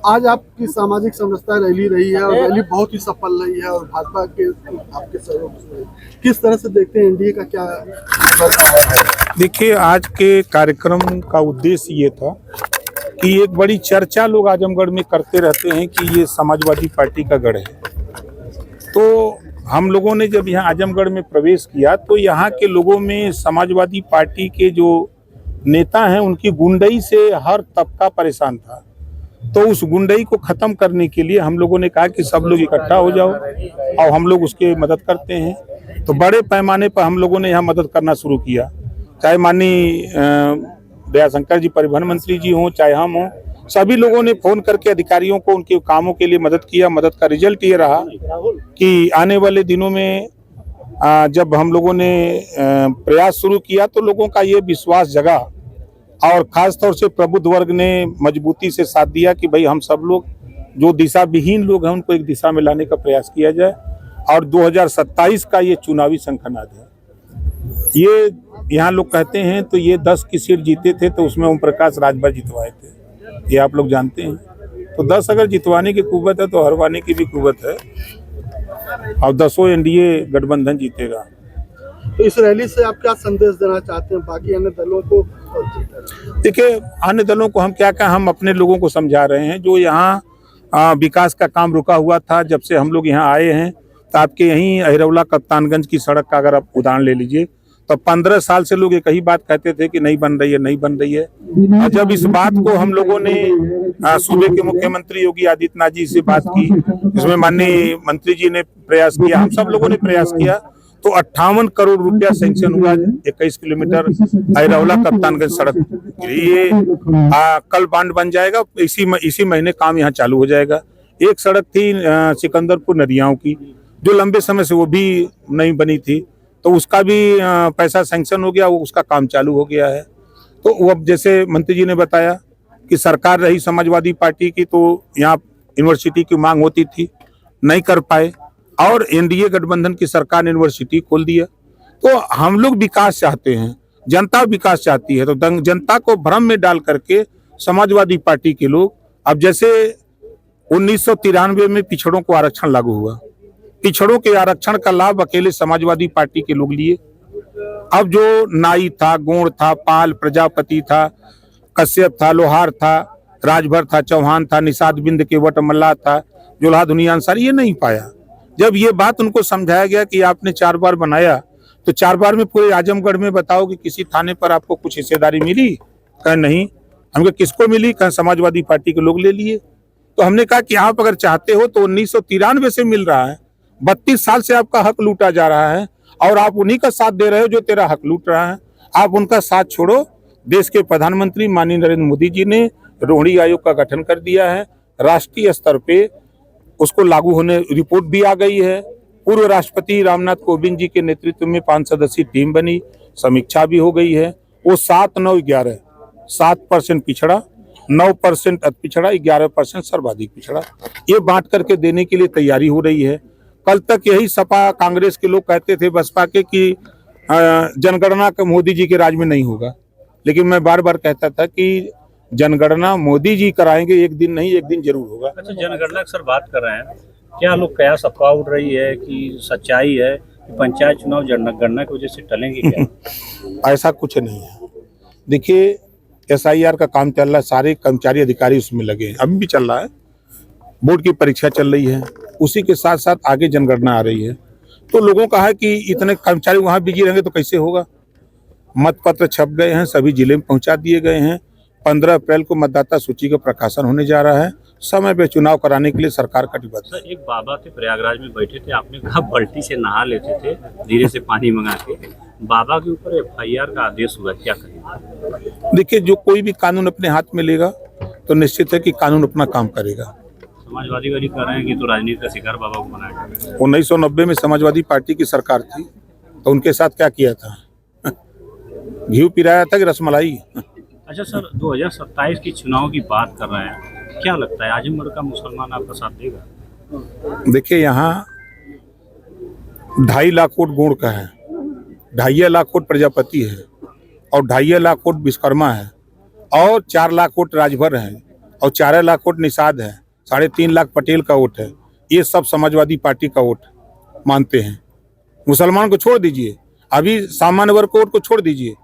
आज आपकी सामाजिक समरसता रैली रही है और रैली बहुत ही सफल रही है और भाजपा के आपके सहयोग से किस तरह से देखते हैं एनडीए का क्या है? देखिए, आज के कार्यक्रम का उद्देश्य ये था कि एक बड़ी चर्चा लोग आजमगढ़ में करते रहते हैं कि ये समाजवादी पार्टी का गढ़ है। तो हम लोगों ने जब यहाँ आजमगढ़ में प्रवेश किया तो यहाँ के लोगों में समाजवादी पार्टी के जो नेता हैं उनकी गुंडई से हर तबका परेशान था। तो उस गुंडई को खत्म करने के लिए हम लोगों ने कहा कि सब लोग इकट्ठा हो जाओ और हम लोग उसके मदद करते हैं। तो बड़े पैमाने पर हम लोगों ने यहाँ मदद करना शुरू किया, चाहे माननीय दयाशंकर जी परिवहन मंत्री जी हों, चाहे हम हों, सभी लोगों ने फोन करके अधिकारियों को उनके कामों के लिए मदद किया। मदद का रिजल्ट ये रहा कि आने वाले दिनों में जब हम लोगों ने प्रयास शुरू किया तो लोगों का ये विश्वास जगा और खास तौर से प्रबुद्ध वर्ग ने मजबूती से साथ दिया कि भाई हम सब लोग जो दिशा विहीन लोग हैं उनको एक दिशा में लाने का प्रयास किया जाए। और 2027 का ये चुनावी शंखनाद है। ये यहाँ लोग कहते हैं तो ये 10 की सीट जीते थे तो उसमें ओम प्रकाश राजभर जितवाए थे, ये आप लोग जानते हैं। तो 10 अगर जितवाने की कुव्वत है तो हरवाने की भी कुव्वत है और 10 एनडीए गठबंधन जीतेगा। तो इस रैली से आप क्या संदेश देना चाहते हैं बाकी अन्य दलों को? देखिए, अन्य दलों को हम क्या हम अपने लोगों को समझा रहे हैं। जो यहाँ विकास का काम रुका हुआ था, जब से हम लोग यहाँ आए हैं तो आपके यहीं अहिरौला कप्तानगंज की सड़क का अगर आप उदाहरण ले लीजिए तो 15 साल से लोग एक ही बात कहते थे कि नहीं बन रही है, नहीं बन रही है। और जब इस बात को हम लोगों ने सूबे के मुख्यमंत्री योगी आदित्यनाथ जी से बात की, इसमें माननीय मंत्री जी ने प्रयास किया, हम सब लोगों ने प्रयास किया, तो 58 करोड़ रुपया सैंक्शन हुआ 21 किलोमीटर अहिरौला कप्तानगंज सड़क। ये कल बांड बन जाएगा, इसी महीने काम यहाँ चालू हो जाएगा। एक सड़क थी सिकंदरपुर नदियाओं की जो लंबे समय से वो भी नहीं बनी थी, तो उसका भी पैसा सैंक्शन हो गया, वो उसका काम चालू हो गया है। तो वो अब जैसे मंत्री जी ने बताया कि सरकार रही समाजवादी पार्टी की तो यहाँ यूनिवर्सिटी की मांग होती थी, नहीं कर पाए और एनडीए गठबंधन की सरकार ने यूनिवर्सिटी खोल दिया। तो हम लोग विकास चाहते हैं, जनता विकास चाहती है, तो जनता को भ्रम में डाल करके समाजवादी पार्टी के लोग, अब जैसे 1993 में पिछड़ों को आरक्षण लागू हुआ, पिछड़ों के आरक्षण का लाभ अकेले समाजवादी पार्टी के लोग लिए। अब जो नाई था, गोंड था, पाल, प्रजापति था, कश्यप था, लोहार था, राजभर था, चौहान था, निषाद बिंद के वट मल्ला था, जुल्हा दुनिया अंसारी, ये नहीं पाया। जब ये बात उनको समझाया गया कि आपने 4 बार बनाया तो 4 बार में पूरे आजमगढ़ में बताओ कि किसी थाने पर आपको कुछ हिस्सेदारी मिली? कहीं नहीं। हमको किसको मिली? कहीं समाजवादी पार्टी के लोग ले लिए। तो हमने कहा कि आप अगर चाहते हो तो 1993 से मिल रहा है, 32 साल से आपका हक लूटा जा रहा है और आप उन्हीं का साथ दे रहे हो जो तेरा हक लूट रहा है। आप उनका साथ छोड़ो। देश के प्रधानमंत्री माननीय नरेंद्र मोदी जी ने रोहिणी आयोग का गठन कर दिया है, राष्ट्रीय स्तर पे उसको लागू होने रिपोर्ट भी आ गई है। पूर्व राष्ट्रपति रामनाथ कोविंद जी के नेतृत्व में 5 सदस्यीय टीम बनी, समीक्षा भी हो गई है। वो 7, 9, 11 7% पिछड़ा, 9% अति पिछड़ा, 11% सर्वाधिक पिछड़ा, ये बांट करके देने के लिए तैयारी हो रही है। कल तक यही सपा कांग्रेस के लोग कहते थे बसपा के कि जनगणना का मोदी जी के राज में नहीं होगा, लेकिन मैं बार बार कहता था कि जनगणना मोदी जी कराएंगे, एक दिन नहीं एक दिन जरूर होगा। अच्छा, जनगणना की सर बात कर रहे हैं, क्या लोग क्या अफवाह उड़ रही है कि सच्चाई है कि पंचायत चुनाव जनगणना की वजह से टलेंगे क्या? ऐसा कुछ नहीं है। देखिए, SIR का काम चल रहा है, सारे कर्मचारी अधिकारी उसमें लगे हैं, अभी भी चल रहा है। बोर्ड की परीक्षा चल रही है, उसी के साथ साथ आगे जनगणना आ रही है। तो लोगों का है कि इतने कर्मचारी वहाँ बिजी रहेंगे तो कैसे होगा। मतपत्र छप गए हैं, सभी जिले में पहुँचा दिए गए हैं। 15 अप्रैल को मतदाता सूची का प्रकाशन होने जा रहा है। समय पे चुनाव कराने के लिए सरकार कटिबद्ध है। एक बाबा थे प्रयागराज में बैठे थे, आपने कहा बाल्टी से नहा लेते थे धीरे से पानी मंगा के, बाबा के ऊपर FIR का आदेश हुआ, क्या करेंगे? देखिए, जो कोई भी कानून अपने हाथ में लेगा तो निश्चित है कि कानून अपना काम करेगा। समाजवादी वाली कह रहे हैं कि तो राजनीति का शिकार बाबा को बनाया गया। 1990 में समाजवादी पार्टी की सरकार थी तो उनके साथ क्या किया था? घी पिलाया था कि रसमलाई? अच्छा सर, 2027 की चुनाव की बात कर रहे हैं, क्या लगता है आजमगढ़ का मुसलमान आपका साथ देगा? देखिए, यहाँ 2.5 लाख वोट गोंड का है, 2.5 लाख वोट प्रजापति है और 2.5 लाख वोट विश्वकर्मा है और 4 लाख वोट राजभर है और 4 लाख वोट निषाद है, 3.5 लाख पटेल का वोट है। ये सब समाजवादी पार्टी का वोट मानते हैं। मुसलमान को छोड़ दीजिए, अभी सामान्य वर्ग को वोट को छोड़ दीजिए,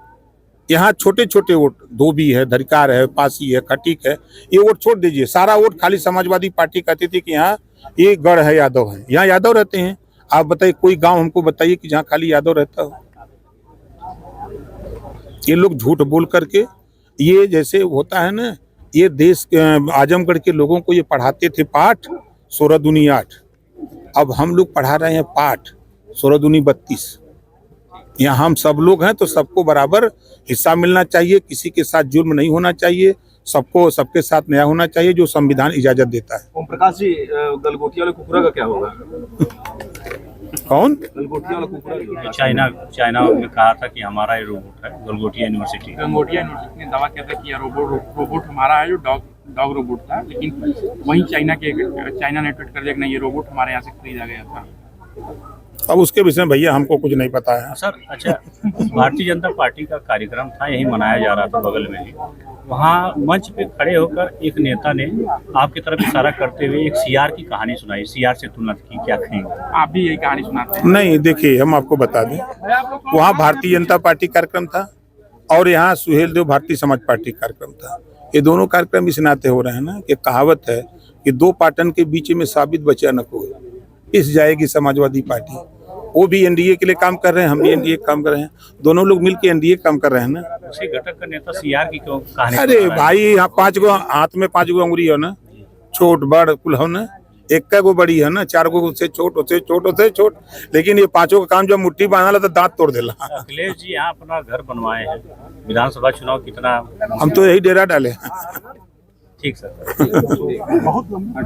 यहाँ छोटे छोटे वोट धोबी है, धरिकार है, पासी है, खटीक है, ये वोट छोड़ दीजिए। सारा वोट खाली समाजवादी पार्टी कहती थी कि यहाँ ये गढ़ है, यादव है, यहाँ यादव रहते हैं। आप बताइए कोई गांव हमको बताइए कि जहाँ खाली यादव रहता हो। ये लोग झूठ बोल करके, ये जैसे होता है ना, ये देश आजमगढ़ के लोगों को ये पढ़ाते थे पाठ 16 दूनी 8, अब हम लोग पढ़ा रहे हैं पाठ 16 दूनी 32। यहाँ हम सब लोग हैं तो सबको बराबर हिस्सा मिलना चाहिए, किसी के साथ जुर्म नहीं होना चाहिए, सबको सबके साथ न्याय होना चाहिए जो संविधान इजाजत देता है। ओम प्रकाश जी, गलगोटिया वाले कुकुरा का क्या होगा? कौन? गलगोटिया वाला कुकुरा चाइना में कहा था कि हमारा ये रोबोट है, गलगोटिया यूनिवर्सिटी। गंगोटिया यूनिवर्सिटी ने दावा किया था कि यह रोबोट हमारा है, जो डॉग रोबोट था, लेकिन वहीं चाइना ने ट्वीट कर दिया कि नहीं, ये रोबोट हमारे यहाँ से खरीदा गया था। अब उसके विषय में भैया हमको कुछ नहीं पता है सर। अच्छा, भारतीय जनता पार्टी का कार्यक्रम था, यही मनाया जा रहा था बगल में ही। वहाँ मंच पे खड़े होकर एक नेता ने आपकी तरफ इशारा करते हुए एक सीआर की कहानी सुनाई, सीआर से तुलना की, क्या कहेंगे? आप भी यही कहानी सुनाते हैं? नहीं, देखिए हम आपको बता दें, वहाँ भारतीय जनता पार्टी कार्यक्रम था और यहाँ सुहेल देव भारतीय समाज पार्टी कार्यक्रम था। ये दोनों कार्यक्रम इस नाते हो रहे हैं ना कि कहावत है कि 2 पाटन के बीच में साबित बचा न कोई, पिस जाएगी समाजवादी पार्टी। वो भी एनडीए के लिए काम कर रहे हैं, हम भी एनडीए काम कर रहे हैं, दोनों लोग मिलकर एनडीए काम कर रहे हैं ना। उसी घटक का नेता सीआर की क्यों कहानी? अरे भाई, यहाँ 5 गो हाथ में 5 गो अंगुरी हो ना, छोट बड़ कुल हो ना, 1 गो बड़ी है ना, 4 गो से छोट होते छोट, लेकिन ये 5 का काम जब मुट्ठी बांधा तो दांत तोड़ देला। अखिलेश जी यहाँ अपना घर बनवाए हैं, विधानसभा चुनाव कितना? हम तो यही डेरा डाले। ठीक सर। बहुत लंबा